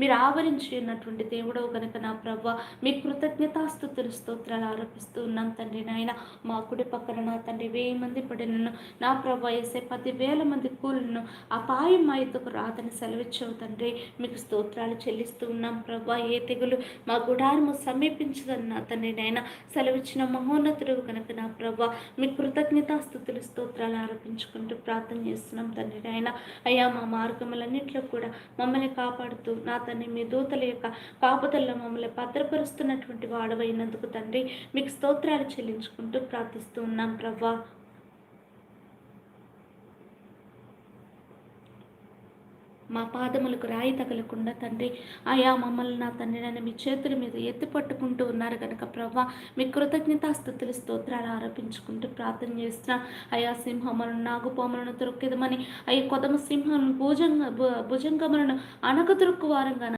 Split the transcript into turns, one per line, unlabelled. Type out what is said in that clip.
మీరు ఆవరించి ఉన్నటువంటి దేవుడవు గనుక నా ప్రభ మీ కృతజ్ఞతాస్తుతులు స్తోత్రాలు ఆరోపిస్తూ ఉన్నాం తండ్రి నాయన. మా కుడి పక్కన నా తండ్రి 1000 మంది పడినను నా ప్రభ ఏసే 10,000 మంది కూలిను అపాయం మా ఎద్దుకు రాదని సెలవిచ్చావు తండ్రి. మీకు స్తోత్రాలు చెల్లిస్తూ ఉన్నాం ప్రభ. ఏ తెగులు మా గుడారము సమీపించదని నా తండ్రి నాయన సెలవిచ్చిన మహోన్నతుడు కనుక నా ప్రభ మీ కృతజ్ఞతాస్తుతులు స్తోత్రాలు ఆరోపించుకుంటూ ప్రార్థన చేస్తున్నాం తండ్రి నాయన. అయ్యా మా మార్గములన్నింటిలో కూడా మమ్మల్ని కాపాడుతూ నా తండ్రి మీ దూతల యొక్క కాపుదల్లో మమ్మల్ని భద్రపరుస్తున్నటువంటి వాడవైనందుకు తండ్రి మీకు స్తోత్రాలు చెల్లించుకుంటూ ప్రార్థిస్తూ ఉన్నాం ప్రభా. మా పాదములకు రాయి తగలకుండా తండ్రి అయా మమ్మల్ని నా తండ్రి నన్ను మీ చేతుల మీద ఎత్తి పట్టుకుంటూ ఉన్నారు కనుక ప్రభా మీ కృతజ్ఞతాస్తుతులు స్తోత్రాలు ఆరోపించుకుంటూ ప్రార్థన చేస్తున్నా. అయా సింహములను నాగుపాములను దొరికిదమని అయ్యి కొదమ సింహం భుజంగములను అనగ దొరుకు వారంగా